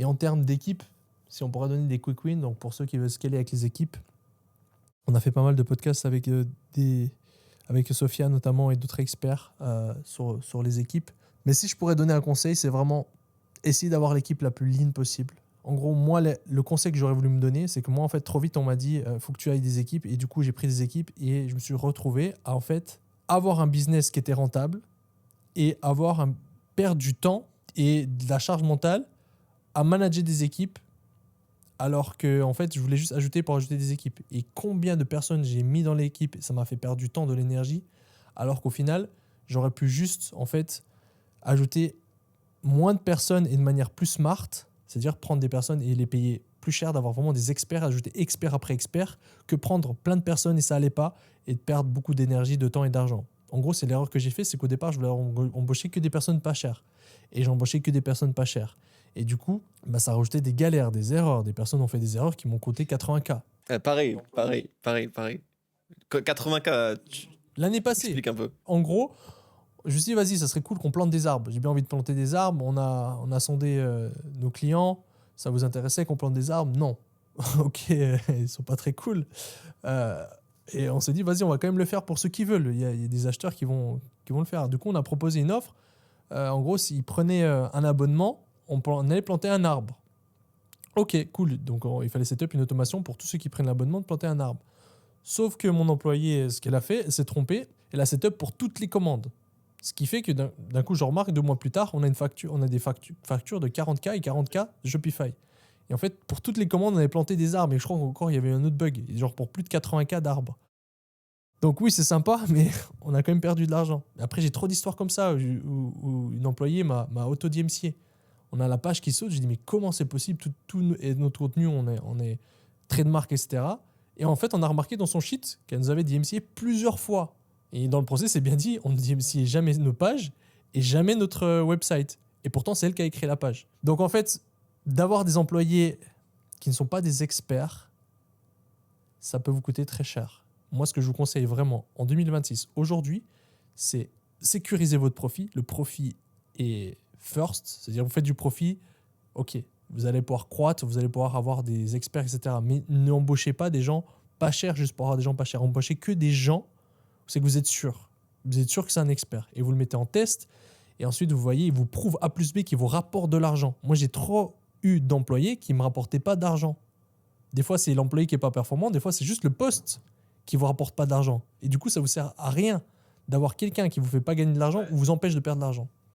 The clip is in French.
Et en termes d'équipe, si on pourrait donner des quick wins, donc pour ceux qui veulent scaler avec les équipes, on a fait pas mal de podcasts avec Sophia notamment et d'autres experts sur les équipes. Mais si je pourrais donner un conseil, c'est vraiment essayer d'avoir l'équipe la plus lean possible. En gros, moi, le conseil que j'aurais voulu me donner, c'est que moi, en fait, trop vite, on m'a dit faut que tu ailles des équipes. Et du coup, j'ai pris des équipes et je me suis retrouvé à, en fait, avoir un business qui était rentable et perdre du temps et de la charge mentale à manager des équipes alors que en fait, je voulais juste ajouter pour ajouter des équipes. Et combien de personnes j'ai mis dans l'équipe, ça m'a fait perdre du temps, de l'énergie, alors qu'au final, j'aurais pu juste en fait ajouter moins de personnes et de manière plus smart, c'est-à-dire prendre des personnes et les payer plus cher, d'avoir vraiment des experts, ajouter expert après expert, que prendre plein de personnes et ça allait pas, et de perdre beaucoup d'énergie, de temps et d'argent. En gros, c'est l'erreur que j'ai fait, c'est qu'au départ, je voulais embaucher que des personnes pas chères. Et j'ai embauché que des personnes pas chères. Et du coup, ça a rajouté des galères, des erreurs. Des personnes ont fait des erreurs qui m'ont coûté 80K. Pareil. 80K, L'année passée, explique un peu. en gros, je me suis dit, vas-y, ça serait cool qu'on plante des arbres. J'ai bien envie de planter des arbres. On a sondé nos clients. Ça vous intéressait qu'on plante des arbres? Non. Ok, ils sont pas très cool. Et on s'est dit, vas-y, on va quand même le faire pour ceux qui veulent. Il y a des acheteurs qui vont le faire. Du coup, on a proposé une offre. En gros, s'ils prenaient un abonnement, on allait planter un arbre. Ok, cool. Donc, il fallait setup une automation pour tous ceux qui prennent l'abonnement de planter un arbre. Sauf que mon employé, ce qu'elle a fait, elle s'est trompée. Elle a setup pour toutes les commandes. Ce qui fait que d'un coup, je remarque 2 mois plus tard, on a des factures de 40K et 40K de Shopify. Et en fait, pour toutes les commandes, on avait planté des arbres. Et je crois qu'encore, il y avait un autre bug. Genre pour plus de 80K d'arbres. Donc oui, c'est sympa, mais on a quand même perdu de l'argent. Après, j'ai trop d'histoires comme ça où une employée m'a auto-DMCé. On a la page qui saute. Je dis, mais comment c'est possible? Tout notre contenu, on est trademark, etc. Et en fait, on a remarqué dans son sheet qu'elle nous avait DMCé plusieurs fois. Et dans le procès, c'est bien dit, on ne DMCé jamais nos pages et jamais notre website. Et pourtant, c'est elle qui a écrit la page. Donc en fait, d'avoir des employés qui ne sont pas des experts, ça peut vous coûter très cher. Moi, ce que je vous conseille vraiment en 2026, aujourd'hui, c'est sécuriser votre profit. Le profit est first, c'est-à-dire vous faites du profit, ok, vous allez pouvoir croître, vous allez pouvoir avoir des experts, etc. Mais n'embauchez pas des gens pas chers juste pour avoir des gens pas chers. Embauchez que des gens, c'est que vous êtes sûr. Vous êtes sûr que c'est un expert. Et vous le mettez en test, et ensuite, vous voyez, il vous prouve A plus B qui vous rapporte de l'argent. Moi, j'ai trop eu d'employés qui ne me rapportaient pas d'argent. Des fois, c'est l'employé qui n'est pas performant, des fois, c'est juste le poste qui ne vous rapporte pas d'argent. Et du coup, ça ne vous sert à rien d'avoir quelqu'un qui ne vous fait pas gagner de l'argent ou vous empêche de perdre de l'argent.